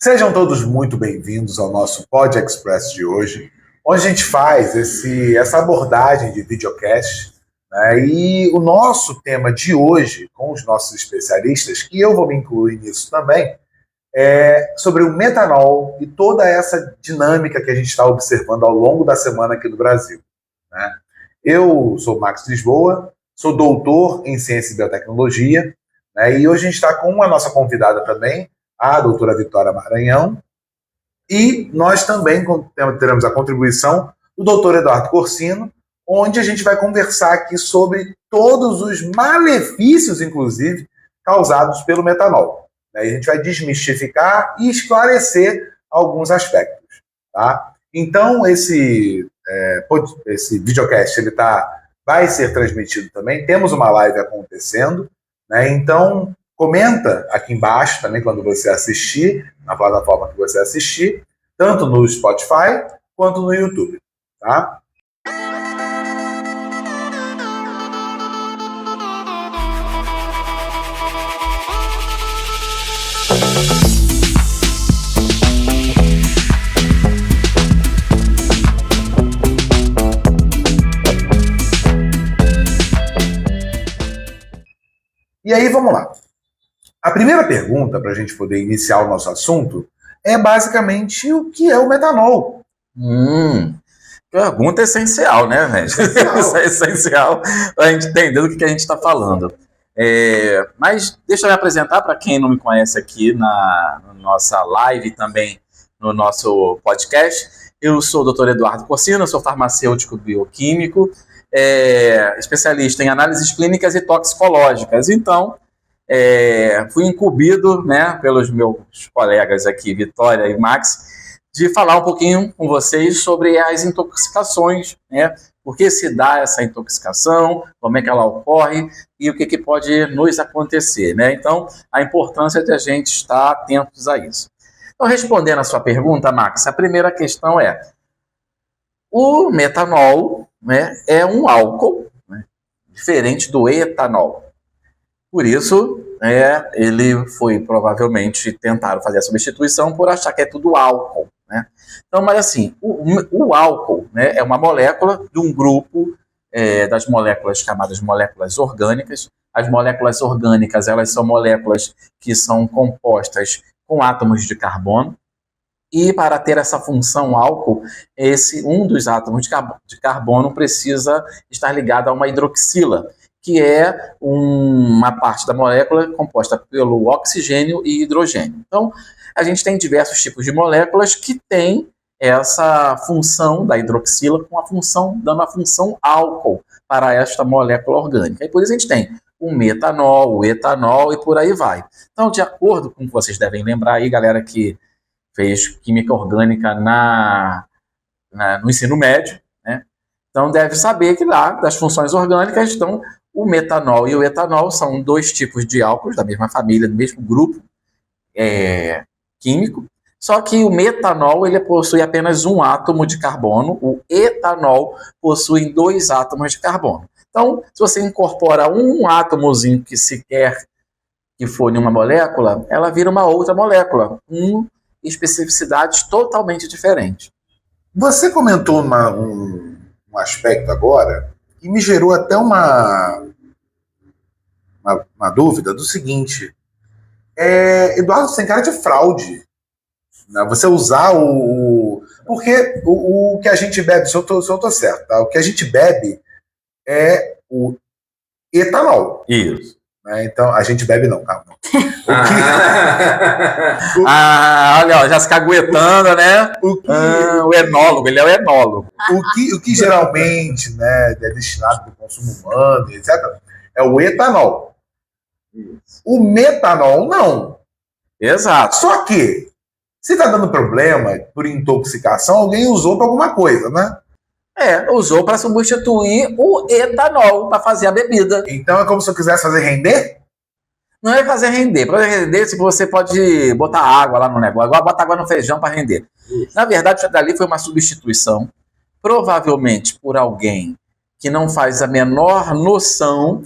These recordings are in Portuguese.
Sejam todos muito bem-vindos ao nosso Pod Express de hoje, onde a gente faz essa abordagem de videocast, né? E o nosso tema de hoje, com os nossos especialistas, que eu vou me incluir nisso também, é sobre o metanol e toda essa dinâmica que a gente está observando ao longo da semana aqui no Brasil, né? Eu sou Max Lisboa, sou doutor em Ciência e Biotecnologia, né? E hoje a gente está com a nossa convidada também, a doutora Vitória Maranhão, e nós também teremos a contribuição do doutor Eduardo Corsino, onde a gente vai conversar aqui sobre todos os malefícios, inclusive, causados pelo metanol. E a gente vai desmistificar e esclarecer alguns aspectos. Tá? Então, esse videocast vai ser transmitido também. Temos uma live acontecendo, né? Então, comenta aqui embaixo também quando você assistir, na plataforma que você assistir, tanto no Spotify quanto no YouTube. Tá? E aí, vamos lá. A primeira pergunta, para a gente poder iniciar o nosso assunto, é basicamente o que é o metanol. Pergunta essencial, né, velho? Isso é essencial para a gente entender do que a gente está falando. Mas deixa eu me apresentar para quem não me conhece aqui na nossa live e também no nosso podcast. Eu sou o Dr. Eduardo Corsino, sou farmacêutico bioquímico, especialista em análises clínicas e toxicológicas. Então, fui incumbido, né, pelos meus colegas aqui, Vitória e Max, de falar um pouquinho com vocês sobre as intoxicações, né? Por que se dá essa intoxicação, como é que ela ocorre e o que pode nos acontecer, né? Então, a importância de a gente estar atentos a isso. Então, respondendo a sua pergunta, Max, a primeira questão é: o metanol, né, é um álcool, né, diferente do etanol. Por isso, ele foi provavelmente tentaram fazer a substituição por achar que é tudo álcool, né? Então, mas assim, o álcool, né, é uma molécula de um grupo das moléculas chamadas moléculas orgânicas. As moléculas orgânicas, elas são moléculas que são compostas com átomos de carbono. E para ter essa função álcool, um dos átomos de carbono precisa estar ligado a uma hidroxila, que é uma parte da molécula composta pelo oxigênio e hidrogênio. Então, a gente tem diversos tipos de moléculas que têm essa função da hidroxila dando a função álcool para esta molécula orgânica. E por isso a gente tem o metanol, o etanol e por aí vai. Então, de acordo com o que vocês devem lembrar aí, galera que fez química orgânica no ensino médio, né? Então deve saber que lá, das funções orgânicas, então, o metanol e o etanol são dois tipos de álcools da mesma família, do mesmo grupo químico, só que o metanol ele possui apenas um átomo de carbono, o etanol possui 2 átomos de carbono. Então, se você incorpora um átomozinho que sequer que for em uma molécula, ela vira uma outra molécula, especificidades totalmente diferentes. Você comentou um aspecto agora que me gerou até uma dúvida do seguinte: Eduardo, você tem cara de fraude, né? Você usar porque o que a gente bebe, se eu tô certo, tá? O que a gente bebe é o etanol. Isso. Então, a gente bebe não, calma. Olha, já se caguetando, né? O enólogo, ele é o enólogo. O que geralmente, né, é destinado para o consumo humano, etc., é o etanol. Isso. O metanol, não. Exato. Só que, se está dando problema por intoxicação, alguém usou para alguma coisa, né? Usou para substituir o etanol para fazer a bebida. Então é como se eu quisesse fazer render? Não é fazer render. Para render, você pode botar água lá no negócio. Agora bota água no feijão para render. Isso. Na verdade, isso dali foi uma substituição, provavelmente por alguém que não faz a menor noção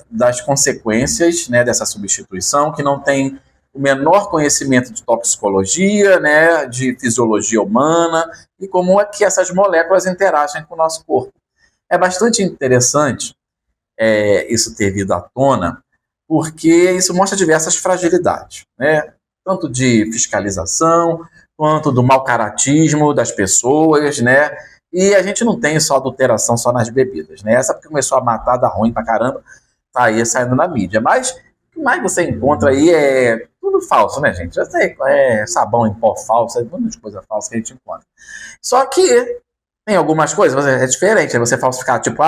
das consequências, né, dessa substituição, que não tem o menor conhecimento de toxicologia, né, de fisiologia humana e como é que essas moléculas interagem com o nosso corpo. É bastante interessante isso ter vindo à tona, porque isso mostra diversas fragilidades, né? Tanto de fiscalização, quanto do mau caratismo das pessoas, né? E a gente não tem só adulteração só nas bebidas, né? Essa que começou a matar, dá ruim pra caramba, tá aí saindo na mídia. Mas o que mais você encontra aí é tudo falso, né, gente? Já sei, sabão em pó falso, é muita coisa falsa que a gente encontra. Só que tem algumas coisas, é diferente, você falsificar, tipo,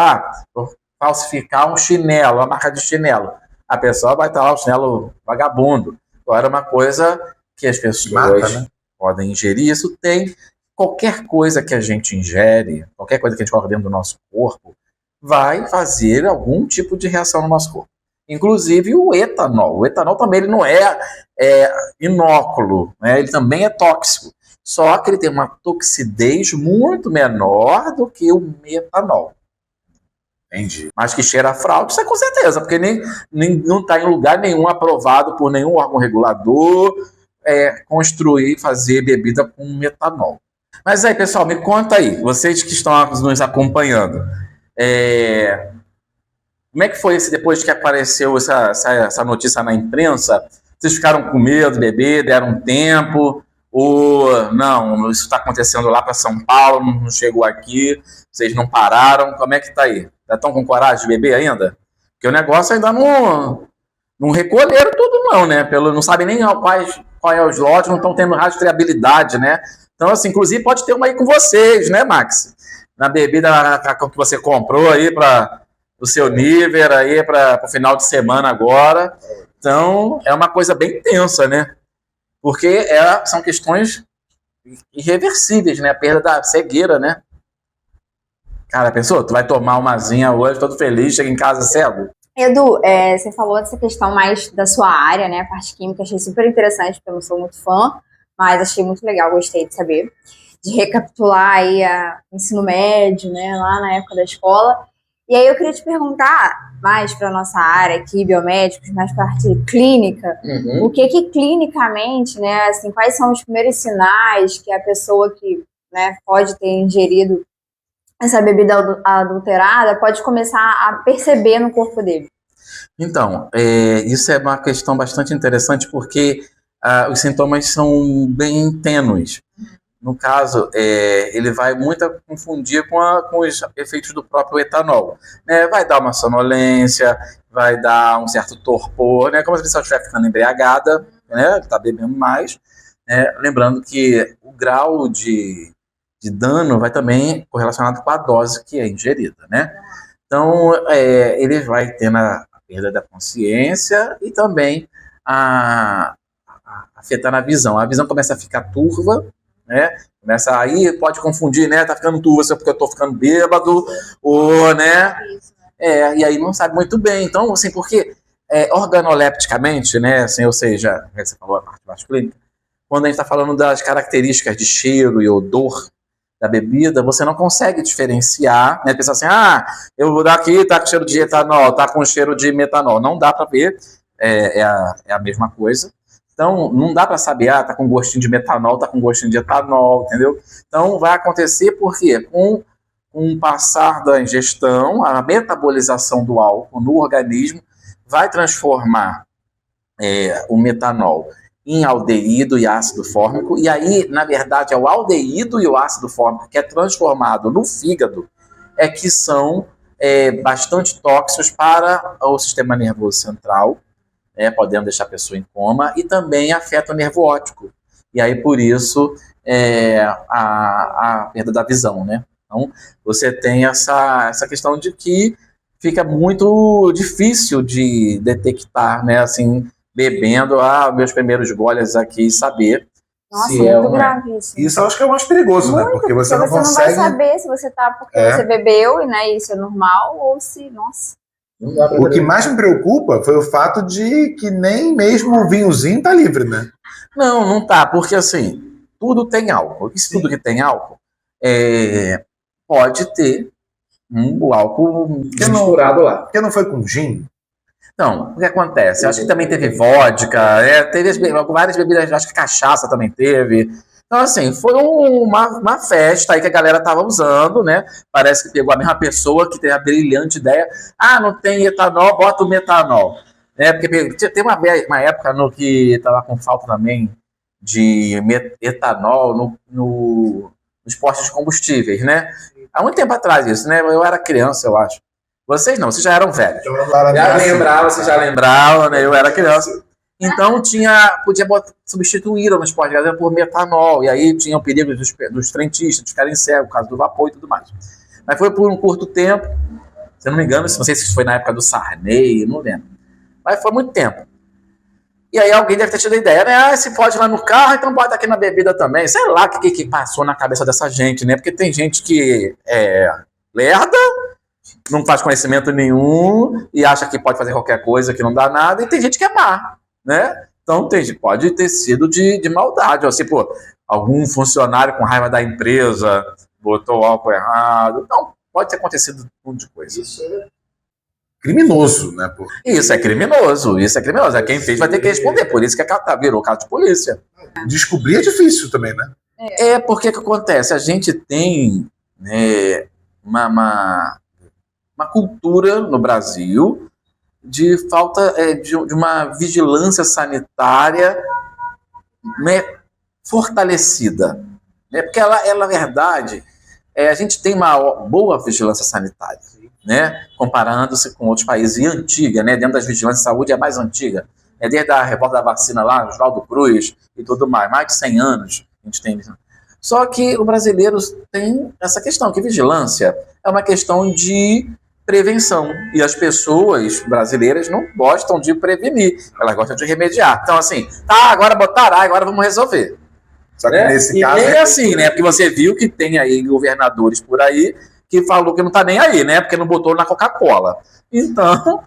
falsificar um chinelo, uma marca de chinelo. A pessoa vai estar lá, o chinelo vagabundo. Agora, uma coisa que as pessoas podem ingerir, isso tem qualquer coisa que a gente ingere, qualquer coisa que a gente coloca dentro do nosso corpo, vai fazer algum tipo de reação no nosso corpo. Inclusive o etanol. O etanol também ele não é inóculo, né? Ele também é tóxico. Só que ele tem uma toxidez muito menor do que o metanol. Entendi. Mas que cheira a fraude, isso é com certeza, porque não está em lugar nenhum aprovado por nenhum órgão regulador construir, fazer bebida com metanol. Mas aí, pessoal, me conta aí, vocês que estão nos acompanhando, como é que foi depois que apareceu essa notícia na imprensa? Vocês ficaram com medo de beber, deram um tempo? Ou não, isso está acontecendo lá para São Paulo, não chegou aqui, vocês não pararam, como é que está aí? Já estão com coragem de beber ainda? Porque o negócio ainda não recolheram tudo não, né? Não sabem nem qual é os lotes, não estão tendo rastreabilidade, né? Então, assim, inclusive pode ter uma aí com vocês, né, Max? Na bebida que você comprou aí para o seu nível aí para o final de semana agora. Então, é uma coisa bem tensa, né? Porque são questões irreversíveis, né? A perda da cegueira, né? Cara, pensou? Tu vai tomar umazinha hoje, todo feliz, chega em casa cego? Edu, você falou dessa questão mais da sua área, né? A parte química, achei super interessante, porque eu não sou muito fã, mas achei muito legal, gostei de saber. De recapitular aí o ensino médio, né? Lá na época da escola. E aí eu queria te perguntar, mais para a nossa área aqui, biomédicos, mais para a parte clínica, o que clinicamente, né, assim, quais são os primeiros sinais que a pessoa que, né, pode ter ingerido essa bebida adulterada pode começar a perceber no corpo dele? Então, isso é uma questão bastante interessante porque os sintomas são bem tênues. No caso, ele vai muito confundir com os efeitos do próprio etanol. Né? Vai dar uma sonolência, vai dar um certo torpor, né? Como se a pessoa estiver ficando embriagada, né? Está bebendo mais. Lembrando que o grau de dano vai também correlacionado com a dose que é ingerida. Né? Então, ele vai tendo a perda da consciência e também afetando a visão. A visão começa a ficar turva, né? Começa aí, pode confundir, né? Tá ficando turva porque eu tô ficando bêbado, ou, né? E aí não sabe muito bem. Então, assim, porque organolepticamente, né? Assim, ou seja, você falou a parte mais clínica, quando a gente está falando das características de cheiro e odor da bebida, você não consegue diferenciar, né? Pensar assim, eu vou dar aqui, tá com cheiro de etanol, tá com cheiro de metanol. Não dá para ver, é a mesma coisa. Então, não dá para saber, tá com gostinho de metanol, tá com gostinho de etanol, entendeu? Então, vai acontecer porque com o passar da ingestão, a metabolização do álcool no organismo vai transformar o metanol em aldeído e ácido fórmico, e aí, na verdade, é o aldeído e o ácido fórmico que é transformado no fígado, que são bastante tóxicos para o sistema nervoso central, podendo deixar a pessoa em coma, e também afeta o nervo óptico. E aí, por isso, a perda da visão, né? Então, você tem essa questão de que fica muito difícil de detectar, né? Assim, bebendo, meus primeiros goles aqui, saber. Nossa, muito grave isso. Isso eu acho que é o mais perigoso, muito, né? Porque você não consegue... não vai saber se você tá porque você bebeu e, né, isso é normal, ou se, nossa... O que mais me preocupa foi o fato de que nem mesmo o vinhozinho tá livre, né? Não tá, porque assim, tudo tem álcool. Isso tudo que tem álcool pode ter o álcool misturado lá. Porque não foi com gin? Então, o que acontece? Eu acho que também teve vodka, teve várias bebidas, acho que cachaça também teve. Então, assim, foi uma festa aí que a galera tava usando, né? Parece que pegou a mesma pessoa que teve a brilhante ideia. Ah, não tem etanol, bota o metanol. Porque tem uma época no que tava com falta também de etanol nos postos de combustíveis, né? Há muito tempo atrás isso, né? Eu era criança, eu acho. Vocês não, vocês já eram velhos. Vocês já lembravam, né? Eu era criança. Então podia substituir nos postos de gasolina por metanol. E aí tinha o perigo dos frentistas de ficarem cegos, por causa do vapor e tudo mais. Mas foi por um curto tempo. Se eu não me engano, não sei se foi na época do Sarney, não lembro. Mas foi muito tempo. E aí alguém deve ter tido a ideia, né? Ah, se pode ir lá no carro, então bota aqui na bebida também. Sei lá o que passou na cabeça dessa gente, né? Porque tem gente que lerda, não faz conhecimento nenhum e acha que pode fazer qualquer coisa que não dá nada, e tem gente que é má, né? Então pode ter sido de maldade. Ou assim, pô, algum funcionário com raiva da empresa botou o álcool errado. Não, pode ter acontecido um monte de coisa. Isso é criminoso, né? Isso é criminoso. Quem fez vai ter que responder. Por isso que virou caso de polícia. Descobrir é difícil também, né? Porque que acontece? A gente tem, né, uma cultura no Brasil de falta de uma vigilância sanitária, né, fortalecida. Né? Porque na verdade, a gente tem uma boa vigilância sanitária, né, comparando-se com outros países, e antiga, né, dentro das vigilâncias de saúde é mais antiga. Desde a revolta da vacina lá, Oswaldo Cruz e tudo mais de 100 anos a gente tem. Só que o brasileiro tem essa questão, que vigilância é uma questão de prevenção. E as pessoas brasileiras não gostam de prevenir, elas gostam de remediar. Então, assim, agora botaram, agora vamos resolver. Só que nesse caso. E assim, né? Porque você viu que tem aí governadores por aí que falou que não tá nem aí, né? Porque não botou na Coca-Cola. Então,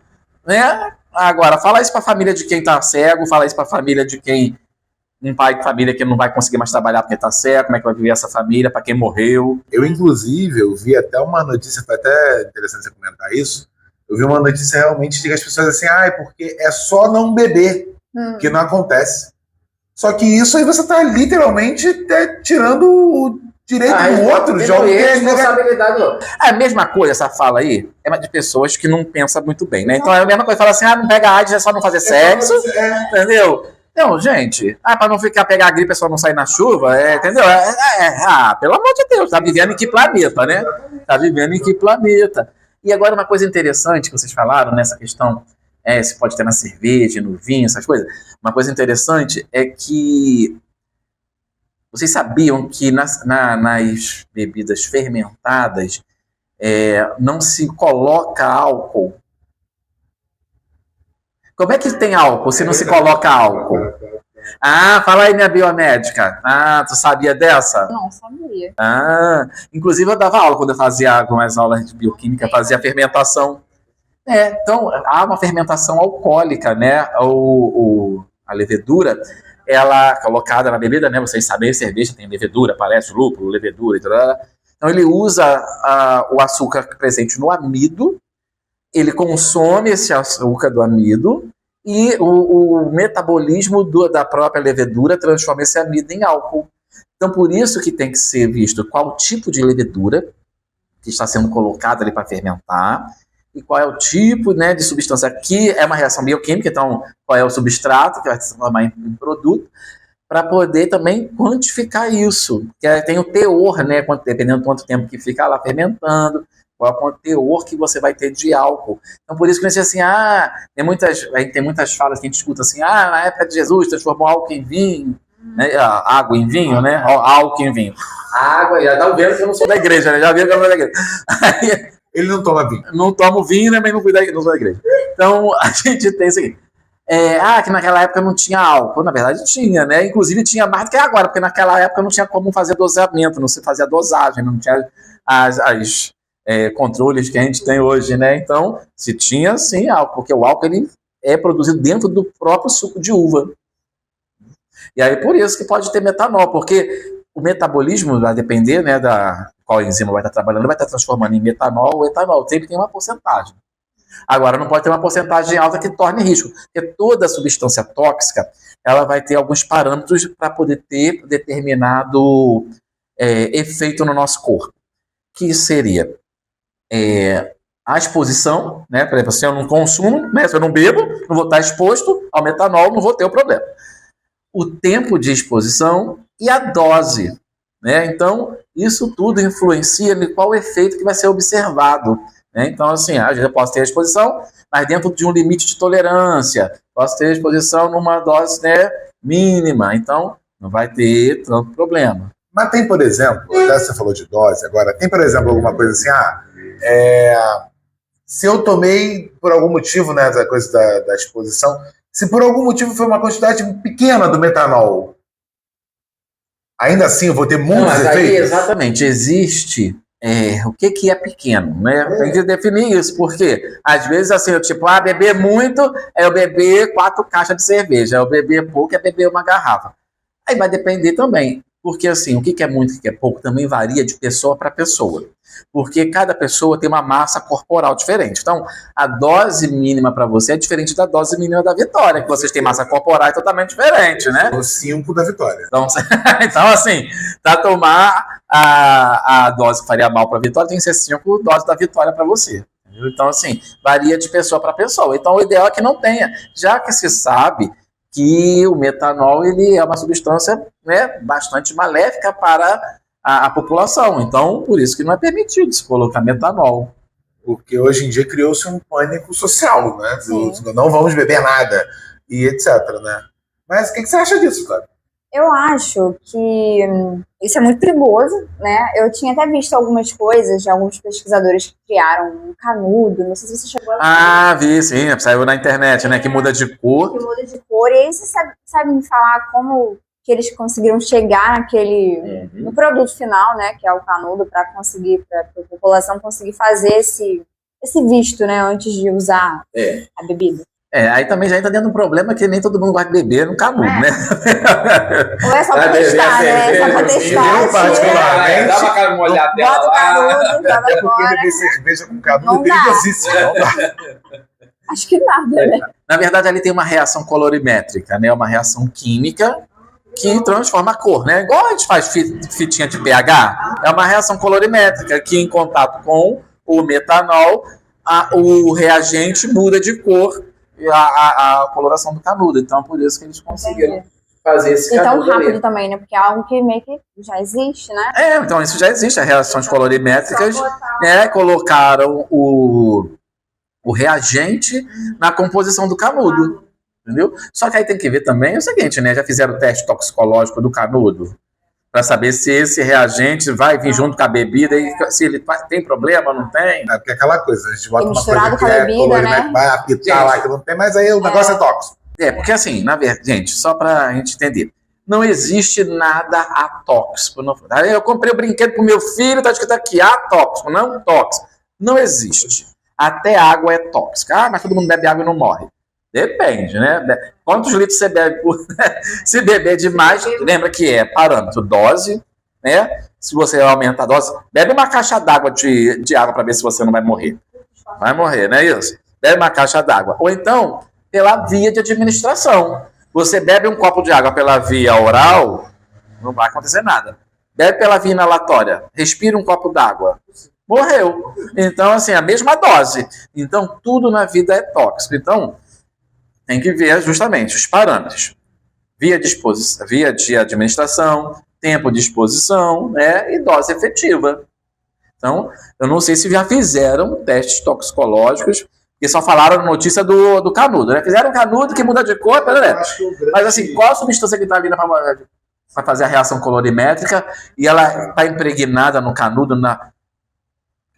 né? Agora, fala isso pra família de quem tá cego, fala isso pra família de quem. Um pai de família que não vai conseguir mais trabalhar porque tá cego, como é que vai viver essa família, para quem morreu. Inclusive, eu vi até uma notícia, foi até interessante você comentar isso, eu vi uma notícia realmente de que as pessoas assim, porque é só não beber, que não acontece. Só que isso aí você tá literalmente tirando o direito do outro, de alguém. Responsabilidade. A mesma coisa, essa fala aí, é de pessoas que não pensam muito bem, né? Então é a mesma coisa, fala assim, não pega AIDS, é só não fazer sexo, entendeu? Não, gente, para não pegar a gripe é só não sair na chuva, entendeu? Pelo amor de Deus, tá vivendo em que planeta, né? Tá vivendo em que planeta? E agora uma coisa interessante que vocês falaram nessa questão, se pode ter na cerveja, no vinho, essas coisas. Uma coisa interessante é que vocês sabiam que nas bebidas fermentadas não se coloca álcool. Como é que tem álcool se não se coloca álcool? Fala aí, minha biomédica. Tu sabia dessa? Não, sabia. Inclusive eu dava aula quando eu fazia algumas aulas de bioquímica, fazia fermentação. Então, há uma fermentação alcoólica, né? A levedura, ela colocada na bebida, né? Vocês sabem, cerveja tem levedura, parece lúpulo, levedura e tudo. Então ele usa o açúcar presente no amido, ele consome esse açúcar do amido e o metabolismo da própria levedura transforma esse amido em álcool. Então, por isso que tem que ser visto qual tipo de levedura que está sendo colocada ali para fermentar e qual é o tipo, né, de substância. Aqui é uma reação bioquímica, então qual é o substrato que vai se transformar em produto, para poder também quantificar isso. Que tem o teor, né, dependendo do quanto tempo que fica lá fermentando, qual é o teor que você vai ter de álcool. Então, por isso que eu disse assim, tem muitas falas que a gente escuta assim, na época de Jesus transformou álcool em vinho, né? Água em vinho, né? Álcool em vinho. Água, já tá vendo que eu não sou da igreja, né? Já viu que eu não sou da igreja. Aí, ele não toma vinho. Não tomo vinho, né? Mas não sou da igreja. Então, a gente tem isso aqui. Que naquela época não tinha álcool. Na verdade tinha, né? Inclusive tinha mais do que agora, porque naquela época não tinha como fazer dosamento, não se fazia dosagem, não tinha as controles que a gente tem hoje, né? Então, se tinha, sim, álcool, porque o álcool ele é produzido dentro do próprio suco de uva. E aí, por isso que pode ter metanol, porque o metabolismo vai depender, né, da qual enzima vai estar trabalhando, vai estar transformando em metanol ou etanol, sempre tem uma porcentagem. Agora, não pode ter uma porcentagem alta que torne risco, porque toda substância tóxica, ela vai ter alguns parâmetros para poder ter determinado efeito no nosso corpo, que seria a exposição, né? Por exemplo, se eu não consumo, né? Se eu não bebo, não vou estar exposto ao metanol, não vou ter o problema. O tempo de exposição e a dose, né? Então, isso tudo influencia em qual efeito que vai ser observado, né? Então, assim, às vezes eu posso ter a exposição, mas dentro de um limite de tolerância, posso ter a exposição numa dose, né, mínima, então não vai ter tanto problema. Mas tem, por exemplo, até você falou de dose agora, tem, por exemplo, alguma coisa assim, se eu tomei por algum motivo, né, essa coisa da exposição, se por algum motivo foi uma quantidade pequena do metanol, ainda assim eu vou ter muitos efeitos? Aí, exatamente, existe o que é pequeno, né? Tem que definir isso, porque às vezes assim, eu beber muito é eu beber 4 caixas de cerveja, eu beber pouco é beber uma garrafa. Aí vai depender também, porque assim, o que é muito e o que é pouco também varia de pessoa para pessoa, porque cada pessoa tem uma massa corporal diferente. Então, a dose mínima para você é diferente da dose mínima da Vitória, que vocês têm massa corporal totalmente diferente, né? O 5 da Vitória. Então assim, para tomar a dose que faria mal para a Vitória, tem que ser 5 doses da Vitória para você. Então, assim, varia de pessoa para pessoa. Então, o ideal é que não tenha, já que se sabe que o metanol ele é uma substância, né, bastante maléfica para a população. Então, por isso que não é permitido se colocar metanol. Porque hoje em dia criou-se um pânico social, né? Não vamos beber nada e etc, né? Mas o que você acha disso, cara? Eu acho que isso é muito perigoso, né? Eu tinha até visto algumas coisas de alguns pesquisadores que criaram um canudo, não sei se você chegou a ver. Vi, sim, saiu na internet, né? Que muda de cor. Que muda de cor, e aí você sabe me falar como que eles conseguiram chegar no produto final, né? Que é o canudo, para a população conseguir fazer esse visto, né? Antes de usar a bebida. Aí também já entra dentro de um problema que nem todo mundo vai beber no canudo, né? Ou é só pra testar, né? É só pra testar. Eu, particularmente, dá uma molhada bota o canudo, joga até porque fora. beber cerveja com canudo é perigosíssimo. Não dá. Acho que nada, né? Na verdade, ali tem uma reação colorimétrica, né? Uma reação química que transforma a cor, né? Igual a gente faz fitinha de pH, é uma reação colorimétrica que, em contato com o metanol, o reagente muda de cor a coloração do canudo. Então, por isso que eles conseguiram fazer esse canudo. E tão rápido também, né? Porque é algo que meio que já existe, né? Então isso já existe, as reações colorimétricas, colocaram o reagente na composição do canudo, entendeu? Só que aí tem que ver também o seguinte, né? Já fizeram o teste toxicológico do canudo para saber se esse reagente vai vir junto com a bebida e se ele tem problema ou não tem. Porque é aquela coisa, a gente bota uma misturado coisa que com a bebida, né? Vai apitar lá que não tem, mas aí o negócio é tóxico. Porque assim, na verdade, gente, só pra gente entender, não existe nada atóxico. Eu comprei o brinquedo pro meu filho, tá escrito aqui, atóxico, não tóxico. Não existe. Até água é tóxica. Mas todo mundo bebe água e não morre. Depende, né? Quantos litros você bebe por... Se beber demais, lembra que é parâmetro, dose, né? Se você aumenta a dose, bebe uma caixa d'água de água para ver se você não vai morrer. Vai morrer, não é isso? Bebe uma caixa d'água. Ou então, pela via de administração. Você bebe um copo de água pela via oral, não vai acontecer nada. Bebe pela via inalatória, respira um copo d'água, morreu. Então, assim, a mesma dose. Então, tudo na vida é tóxico. Então, tem que ver justamente os parâmetros. Via de administração, tempo de exposição, né, e dose efetiva. Então, eu não sei se já fizeram testes toxicológicos, porque só falaram notícia do canudo, né? Fizeram um canudo que muda de cor, né? Mas assim, qual a substância que está vindo para fazer a reação colorimétrica e ela está impregnada no canudo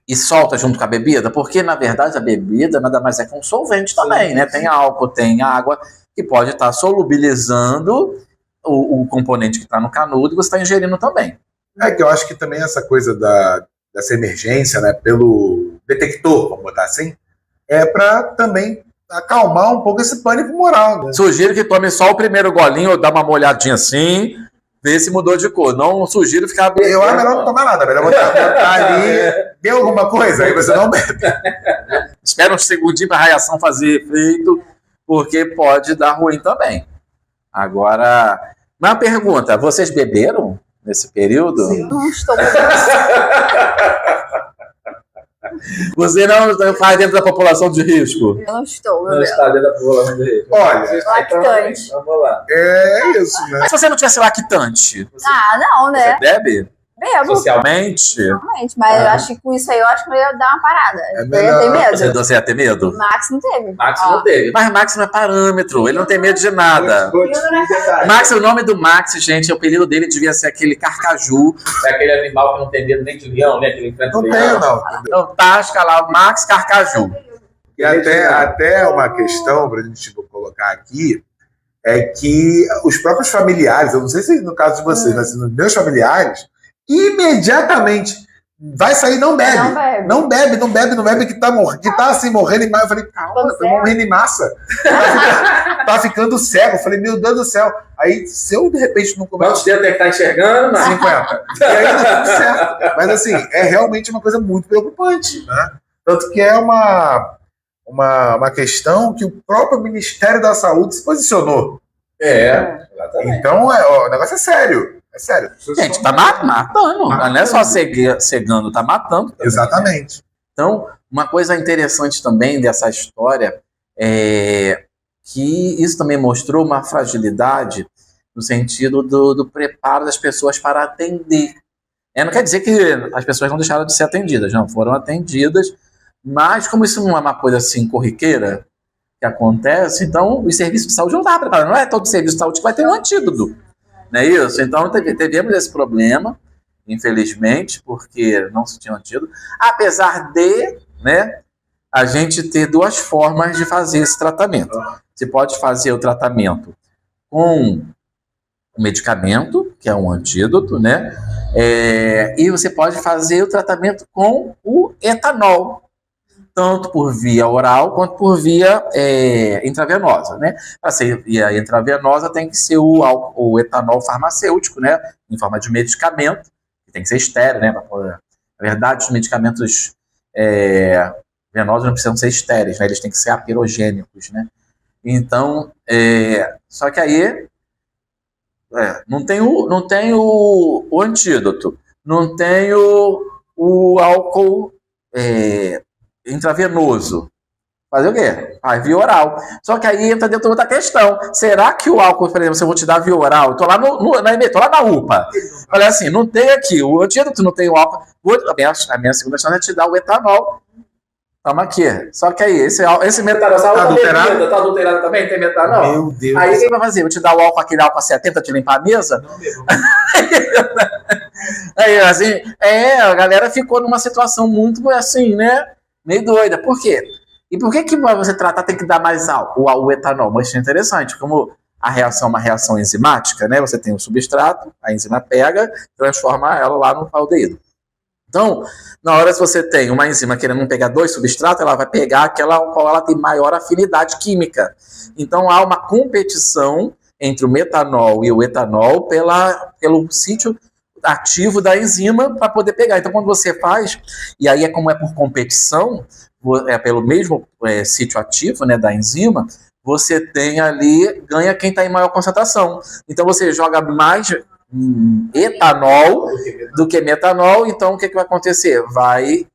e solta junto com a bebida? Porque, na verdade, a bebida nada mais é que um solvente também, né? Tem álcool, tem água, que pode estar solubilizando o componente que está no canudo e você está ingerindo também. É que eu acho que também essa coisa dessa emergência, né, pelo detector, vamos botar assim, é para também acalmar um pouco esse pânico moral. Né? Sugiro que tome só o primeiro golinho, ou dá uma molhadinha assim, ver se mudou de cor. Não sugiro ficar bebendo. Melhor não tomar nada, melhor botar ali, deu alguma coisa, aí você não bebe. espera uns segundinhos para a reação fazer efeito, porque pode dar ruim também. Agora, uma pergunta, vocês beberam nesse período? Sim. Não estou. Você não faz dentro da população de risco? Eu não estou, meu Não Deus. está dentro da população de risco. Olha, Lactante. Vamos lá. é isso, né? Mas se você não tivesse lactante, Ah, não, né? você bebe? Bebo, Socialmente? realmente. Mas eu acho que com isso aí, eu acho que eu ia dar uma parada. É Eu ia ter melhor. medo. Você ia ter medo? Max não teve. Max Ó. não teve. Mas Max não é parâmetro, ele não tem medo de nada. Max, o nome do Max, gente, o apelido dele devia ser aquele carcaju. É aquele animal que não tem medo nem de leão, né? Aquele enfrenta Não leão. tenho, não. Então, tasca lá, Max Carcaju. E até uma questão para a gente colocar aqui é que os próprios familiares, eu não sei se no caso de vocês, mas nos meus familiares, imediatamente vai sair, não bebe. Não bebe, que tá assim morrendo em massa. Eu falei, calma, tá morrendo em massa. Tá ficando cego. Eu falei, meu Deus do céu. Aí, se eu de repente não começo. Quantos dedos tem que estar enxergando? 50. E aí tá tudo certo. Mas assim, é realmente uma coisa muito preocupante, né? Tanto que é uma questão que o próprio Ministério da Saúde se posicionou. Exatamente. Então, o negócio é sério. É sério. Gente, tá matando. Não é só cegando, tá matando. Também, Exatamente. né? Então, uma coisa interessante também dessa história é que isso também mostrou uma fragilidade no sentido do preparo das pessoas para atender. Não quer dizer que as pessoas não deixaram de ser atendidas, não, foram atendidas, mas como isso não é uma coisa assim corriqueira que acontece, então os serviços de saúde não estavam preparados. Não é todo serviço de saúde que vai ter um antídoto. Não é isso? Então, tivemos esse problema, infelizmente, porque não se tinha antídoto. Apesar de, né, a gente ter duas formas de fazer esse tratamento. Você pode fazer o tratamento com o medicamento, que é um antídoto, né? E você pode fazer o tratamento com o etanol, tanto por via oral quanto por via intravenosa, né? Para ser via intravenosa tem que ser o etanol farmacêutico, né? Em forma de medicamento, que tem que ser estéril, né? Na verdade, os medicamentos venosos não precisam ser estéreis, né? Eles têm que ser apirogênicos, né? Então, só que aí não tem o antídoto, não tem o álcool intravenoso. Fazer o quê? Via oral. Só que aí entra dentro de outra questão. Será que o álcool, por exemplo, se eu vou te dar via oral, tô lá tô lá na UPA. Falei assim, não tem aqui, o antídoto não tem o álcool. A minha segunda chance é te dar o etanol. Toma aqui. Só que aí, esse metanol, essa outra bebida, tá adulterado também? Tem metanol? Meu Deus. Aí o que vai fazer? Vou te dar o álcool, aquele álcool a 70 de limpar a mesa? Não, meu. Aí, assim, a galera ficou numa situação muito assim, né? Meio doida. Por quê? E por que pra você tratar tem que dar mais álcool, o etanol? Mas é interessante, como a reação é uma reação enzimática, né? Você tem um substrato, a enzima pega, transforma ela lá no aldeído. Então, na hora que você tem uma enzima querendo pegar dois substratos, ela vai pegar aquela ao qual ela tem maior afinidade química. Então, há uma competição entre o metanol e o etanol pelo sítio ativo da enzima para poder pegar. Então, quando você faz, e aí como é por competição, pelo mesmo sítio ativo, né, da enzima, você tem ali, ganha quem está em maior concentração. Então, você joga mais etanol do que metanol, então o que vai acontecer? Vai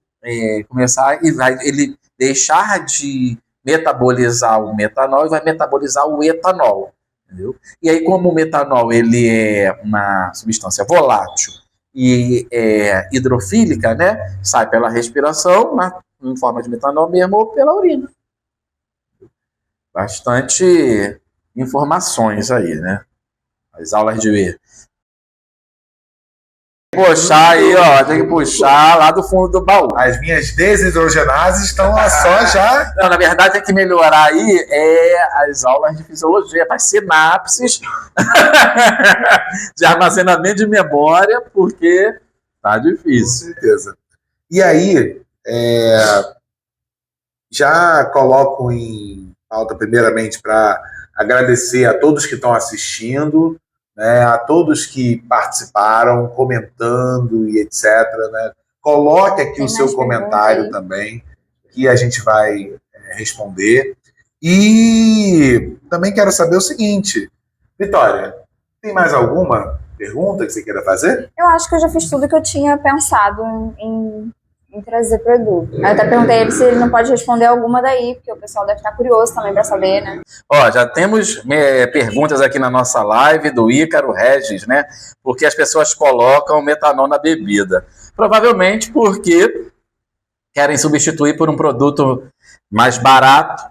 começar e vai ele deixar de metabolizar o metanol e vai metabolizar o etanol, entendeu? E aí, como o metanol ele é uma substância volátil e hidrofílica, né, sai pela respiração, em forma de metanol mesmo, ou pela urina. Bastante informações aí, né? As aulas de puxar aí, ó, tem que puxar lá do fundo do baú. As minhas desidrogenases estão lá só já. Não, na verdade, tem que melhorar aí as aulas de fisiologia, para sinapses de armazenamento de memória, porque tá difícil. Com certeza. E aí, já coloco em pauta primeiramente para agradecer a todos que estão assistindo, né, a todos que participaram, comentando e etc. Né? Coloque aqui o seu comentário também. que a gente vai responder. E também quero saber o seguinte, Vitória, tem mais alguma pergunta que você queira fazer? Eu acho que eu já fiz tudo que eu tinha pensado em trazer produto. Eu até perguntei ele se ele não pode responder alguma daí, porque o pessoal deve estar curioso também para saber, né? Ó, já temos perguntas aqui na nossa live do Ícaro Regis, né? Porque as pessoas colocam metanol na bebida. Provavelmente porque querem substituir por um produto mais barato,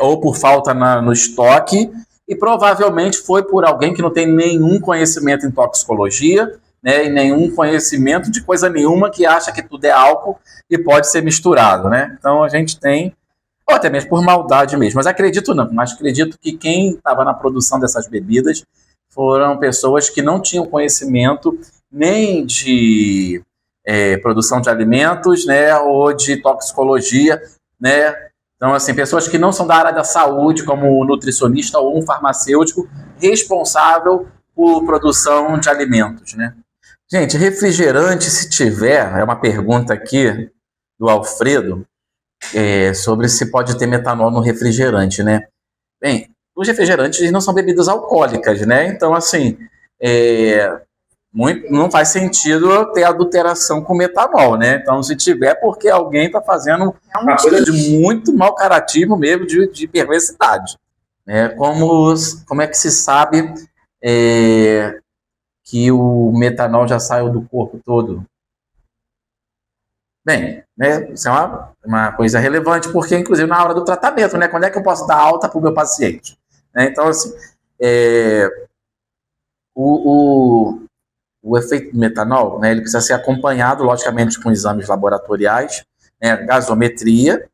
ou por falta no estoque, e provavelmente foi por alguém que não tem nenhum conhecimento em toxicologia, né, e nenhum conhecimento de coisa nenhuma, que acha que tudo é álcool e pode ser misturado, né? Então a gente tem, ou até mesmo por maldade mesmo, mas acredito que quem estava na produção dessas bebidas foram pessoas que não tinham conhecimento nem de produção de alimentos, né, ou de toxicologia, né? Então, assim, pessoas que não são da área da saúde, como um nutricionista ou um farmacêutico responsável por produção de alimentos, né? Gente, refrigerante, se tiver, é uma pergunta aqui do Alfredo, sobre se pode ter metanol no refrigerante, né? Bem, os refrigerantes não são bebidas alcoólicas, né? Então, assim, não faz sentido ter adulteração com metanol, né? Então, se tiver, porque alguém está fazendo uma coisa de muito mau caratismo mesmo, de perversidade. Né? Como é que se sabe que o metanol já saiu do corpo todo? Bem, né, isso é uma coisa relevante, porque, inclusive, na hora do tratamento, né? Quando é que eu posso dar alta para o meu paciente? Né? Então, assim, o efeito do metanol, né, ele precisa ser acompanhado, logicamente, com exames laboratoriais, né, gasometria,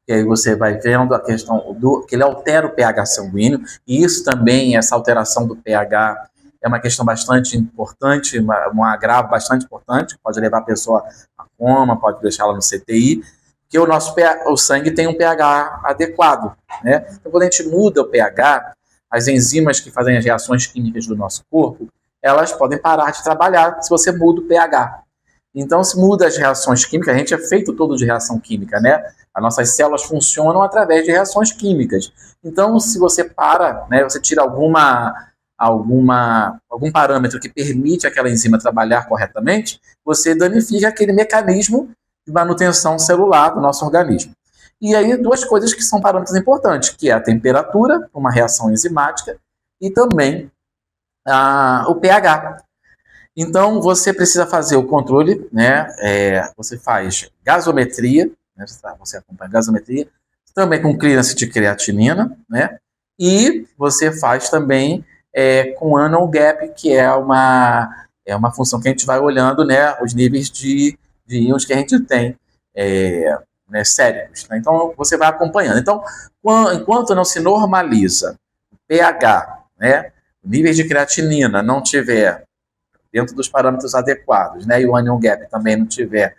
que aí você vai vendo a questão que ele altera o pH sanguíneo, e isso também, essa alteração do pH, é uma questão bastante importante, um agravo bastante importante, pode levar a pessoa a coma, pode deixá-la no CTI, porque o sangue tem um pH adequado, né? Então, quando a gente muda o pH, as enzimas que fazem as reações químicas do nosso corpo, elas podem parar de trabalhar se você muda o pH. Então, se muda as reações químicas, a gente é feito todo de reação química, né? As nossas células funcionam através de reações químicas. Então, se você para, né, você tira algum parâmetro que permite aquela enzima trabalhar corretamente, você danifica aquele mecanismo de manutenção celular do nosso organismo. E aí, duas coisas que são parâmetros importantes, que é a temperatura, uma reação enzimática, e também o pH. Então, você precisa fazer o controle, né? Você faz gasometria, né? Você acompanha gasometria, também com clearance de creatinina, né? E você faz também com anion gap, que é uma função que a gente vai olhando, né? Os níveis de íons que a gente tem, né, séricos. Né? Então, você vai acompanhando. Então, enquanto não se normaliza o pH, né? Níveis de creatinina não tiver dentro dos parâmetros adequados, né, e o anion gap também não tiver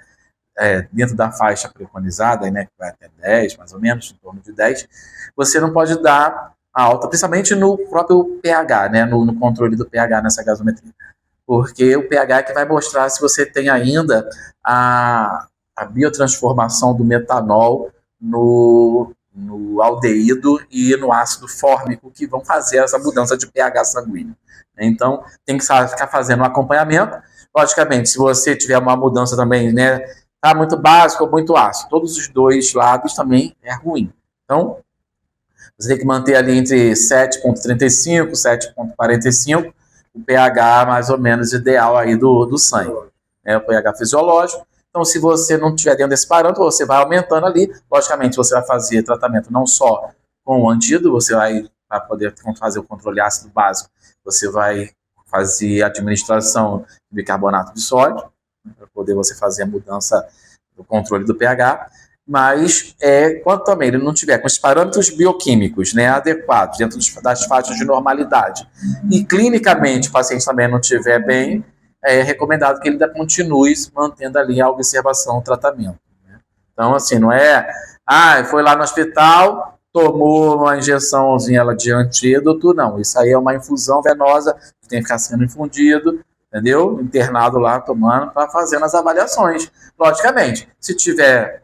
dentro da faixa preconizada, né, que vai até 10, mais ou menos, em torno de 10, você não pode dar alta, principalmente no próprio pH, né, no controle do pH nessa gasometria. Porque o pH é que vai mostrar se você tem ainda a biotransformação do metanol no aldeído e no ácido fórmico, que vão fazer essa mudança de pH sanguíneo. Então, tem que ficar fazendo um acompanhamento. Logicamente, se você tiver uma mudança também, né, tá muito básico ou muito ácido, todos os dois lados também é ruim. Então, você tem que manter ali entre 7,35 e 7,45 o pH mais ou menos ideal aí do sangue, né, o pH fisiológico. Então, se você não estiver dentro desse parâmetro, você vai aumentando ali. Logicamente, você vai fazer tratamento não só com o antídoto, você vai, para poder fazer o controle ácido básico, você vai fazer a administração de bicarbonato de sódio, para poder você fazer a mudança do controle do pH. Mas, quando também ele não tiver com os parâmetros bioquímicos, né, adequados, dentro das faixas de normalidade, e clinicamente o paciente também não estiver bem, é recomendado que ele ainda continue mantendo ali a observação, o tratamento. Né? Então, assim, não foi lá no hospital, tomou uma injeçãozinha de antídoto, não. Isso aí é uma infusão venosa que tem que ficar sendo infundido, entendeu? Internado lá, tomando, para fazendo as avaliações. Logicamente, se tiver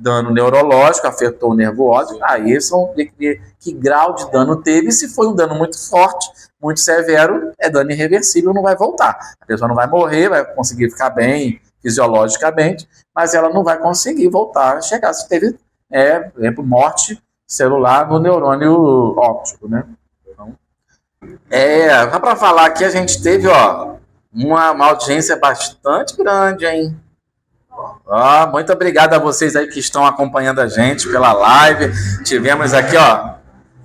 dano neurológico, afetou o nervo óptico, aí são que grau de dano teve. Se foi um dano muito forte, muito severo, é dano irreversível, não vai voltar. A pessoa não vai morrer, vai conseguir ficar bem fisiologicamente, mas ela não vai conseguir voltar a chegar se teve, por exemplo, morte celular no neurônio óptico, né? Então, só para falar que a gente teve, uma audiência bastante grande, hein? Muito obrigado a vocês aí que estão acompanhando a gente pela live. Tivemos aqui,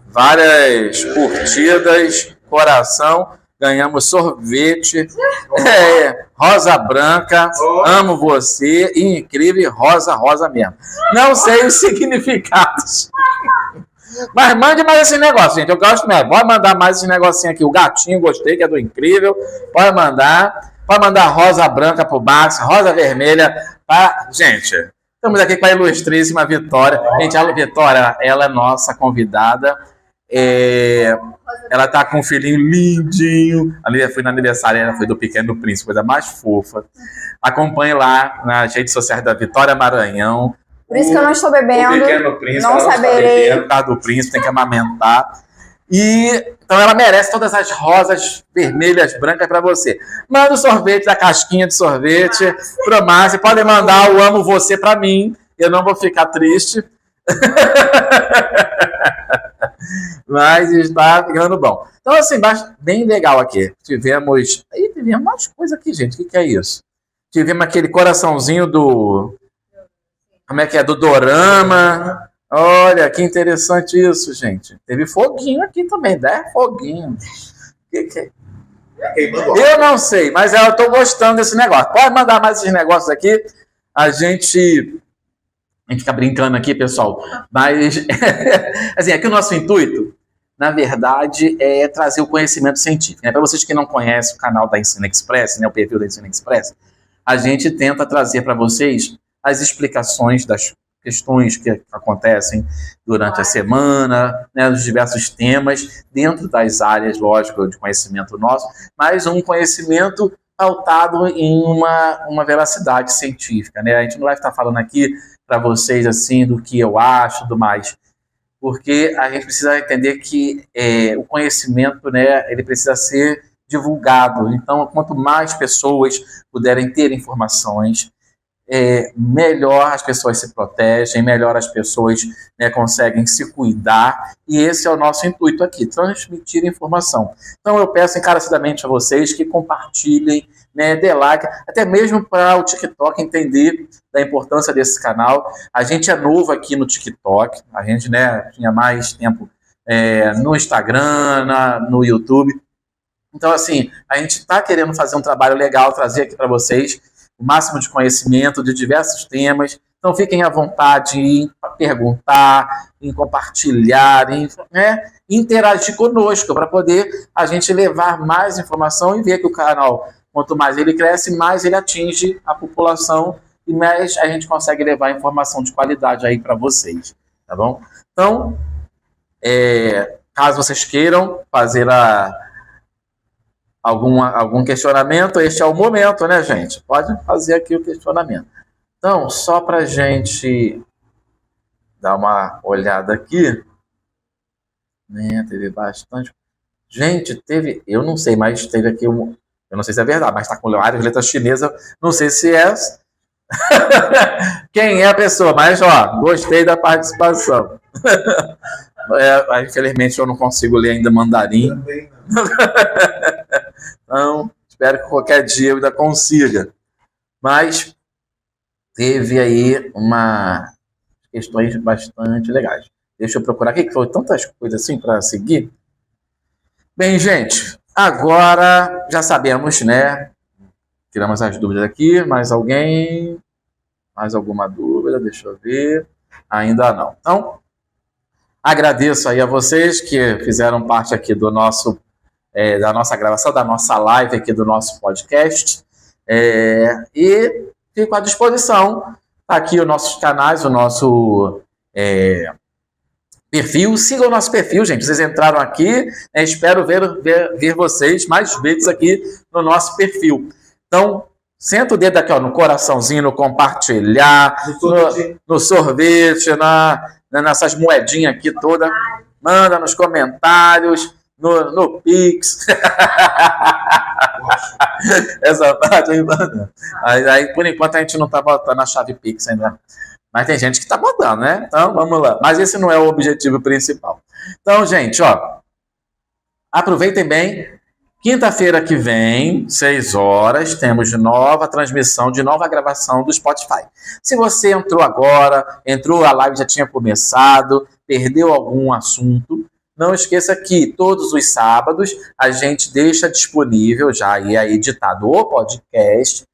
várias curtidas, coração, ganhamos sorvete, rosa branca, amo você, incrível, rosa mesmo. Não sei os significados. Mas mande mais esse negócio, gente. Eu gosto mesmo. Pode mandar mais esse negocinho aqui. O gatinho, gostei, que é do incrível. Pode mandar rosa branca pro Max, rosa vermelha para... Gente, estamos aqui com a ilustríssima Vitória. Gente, a Vitória, ela é nossa convidada. Ela tá com um filhinho lindinho. Ali foi no aniversário, ela foi do Pequeno Príncipe, coisa mais fofa. Acompanhe lá nas redes sociais da Vitória Maranhão. Por isso que eu não estou bebendo. O Pequeno Príncipe, não saberei. Por causa do príncipe, tem que amamentar. Então ela merece todas as rosas vermelhas, brancas para você. Manda o sorvete da casquinha de sorvete pro Márcio. Podem mandar o amo você para mim. Eu não vou ficar triste. Mas está ficando bom. Então, assim, bem legal aqui. Tivemos mais coisa aqui, gente. O que é isso? Tivemos aquele coraçãozinho do... Como é que é? Do dorama. Olha, que interessante isso, gente. Teve foguinho aqui também, 10 foguinhos. Que é? Eu não sei, mas eu estou gostando desse negócio. Pode mandar mais esses negócios aqui. A gente fica brincando aqui, pessoal. Mas, assim, aqui o nosso intuito, na verdade, é trazer o conhecimento científico. Né? Para vocês que não conhecem o canal da Ensino Express, né, o perfil da Ensino Express, a gente tenta trazer para vocês as explicações das questões que acontecem durante a semana, né, dos diversos temas, dentro das áreas, lógico, de conhecimento nosso, mas um conhecimento pautado em uma veracidade científica. Né? A gente não vai estar falando aqui para vocês assim do que eu acho, do mais, porque a gente precisa entender que o conhecimento, né, ele precisa ser divulgado. Então, quanto mais pessoas puderem ter informações, melhor as pessoas se protegem, melhor as pessoas, né, conseguem se cuidar, e esse é o nosso intuito aqui, transmitir informação. Então eu peço encarecidamente a vocês que compartilhem, né, dê like, até mesmo para o TikTok entender da importância desse canal. A gente é novo aqui no TikTok, a gente, né, tinha mais tempo no Instagram, no YouTube. Então, assim, a gente está querendo fazer um trabalho legal, trazer aqui para vocês o máximo de conhecimento de diversos temas. Então fiquem à vontade em perguntar, em compartilhar, em interagir conosco, para poder a gente levar mais informação e ver que o canal, quanto mais ele cresce, mais ele atinge a população e mais a gente consegue levar informação de qualidade aí para vocês, tá bom? Então, caso vocês queiram fazer algum questionamento, este é o momento, né, gente? Pode fazer aqui o questionamento. Então, só para a gente dar uma olhada aqui, né, teve bastante... Gente, eu não sei, mas teve aqui eu não sei se é verdade, mas está com várias letras chinesas, não sei se é... Quem é a pessoa? Mas, gostei da participação. Infelizmente, eu não consigo ler ainda mandarim. Também não. Então, espero que qualquer dia eu ainda consiga. Mas teve aí questões bastante legais. Deixa eu procurar aqui, que foi tantas coisas assim para seguir. Bem, gente, agora já sabemos, né? Tiramos as dúvidas aqui. Mais alguém? Mais alguma dúvida? Deixa eu ver. Ainda não. Então, agradeço aí a vocês que fizeram parte aqui do nosso da nossa gravação, da nossa live aqui do nosso podcast, e fico à disposição. Tá aqui os nossos canais, o nosso perfil. Sigam o nosso perfil, gente. Vocês entraram aqui, espero ver vocês mais vezes aqui no nosso perfil. Então, Senta o dedo aqui, ó, no coraçãozinho, no compartilhar, no sorvete, nessas moedinhas aqui todas. Manda nos comentários, no Pix. Essa parte aí, manda. Aí, por enquanto, a gente não tá botando a chave Pix ainda. Mas tem gente que tá botando, né? Então, vamos lá. Mas esse não é o objetivo principal. Então, gente, ó, aproveitem bem. Quinta-feira que vem, 6 horas, temos nova transmissão, de nova gravação do Spotify. Se você entrou agora, a live já tinha começado, perdeu algum assunto, não esqueça que todos os sábados a gente deixa disponível, já é editado o podcast,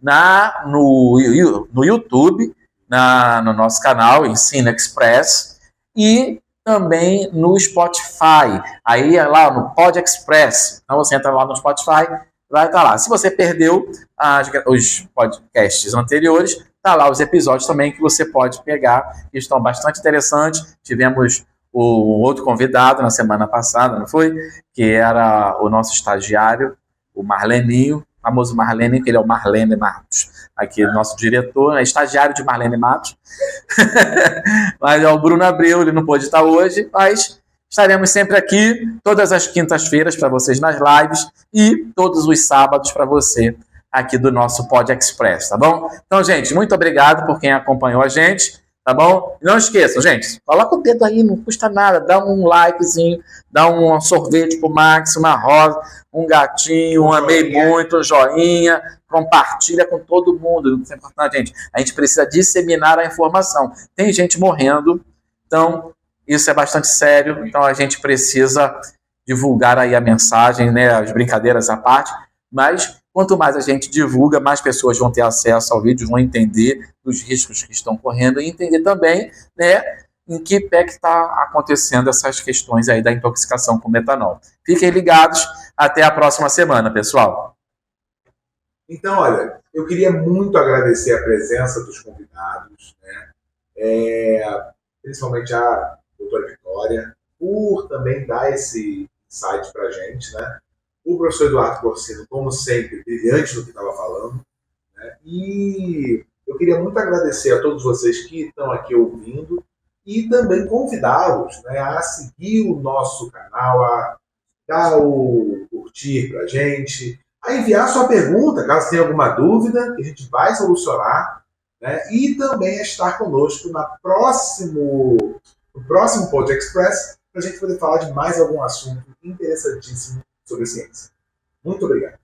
no YouTube, no nosso canal, Ensino Express, e também no Spotify, aí é lá no Pod Express. Então você entra lá no Spotify, vai estar lá. Se você perdeu os podcasts anteriores, tá lá os episódios também que você pode pegar, que estão bastante interessantes. Tivemos o outro convidado na semana passada, não foi? Que era o nosso estagiário, o Marleninho, famoso Marlene, que ele é o Marlene Matos. Aqui, nosso diretor, é estagiário de Marlene Matos. Mas é o Bruno Abreu, ele não pôde estar hoje, mas estaremos sempre aqui, todas as quintas-feiras para vocês nas lives e todos os sábados para você aqui do nosso Pod Express, tá bom? Então, gente, muito obrigado por quem acompanhou a gente, tá bom? E não esqueçam, gente, coloca o dedo aí, não custa nada, dá um likezinho, dá um sorvete pro Max, uma rosa, um gatinho, um amei muito, um joinha, compartilha com todo mundo, isso é importante, gente. A gente precisa disseminar a informação. Tem gente morrendo, então isso é bastante sério, então a gente precisa divulgar aí a mensagem, né, as brincadeiras à parte, mas quanto mais a gente divulga, mais pessoas vão ter acesso ao vídeo, vão entender os riscos que estão correndo e entender também, né, em que pé que está acontecendo essas questões aí da intoxicação com metanol. Fiquem ligados, até a próxima semana, pessoal. Então, olha, eu queria muito agradecer a presença dos convidados, né, principalmente a doutora Vitória, por também dar esse insight para a gente, né? O professor Eduardo Corsino, como sempre, brilhante no que estava falando, né? E eu queria muito agradecer a todos vocês que estão aqui ouvindo e também convidá-los, né, a seguir o nosso canal, a dar o curtir para a gente, a enviar sua pergunta, caso tenha alguma dúvida, que a gente vai solucionar, né? E também a estar conosco no próximo Pod Express, para a gente poder falar de mais algum assunto interessantíssimo sobre ciência. Muito obrigado.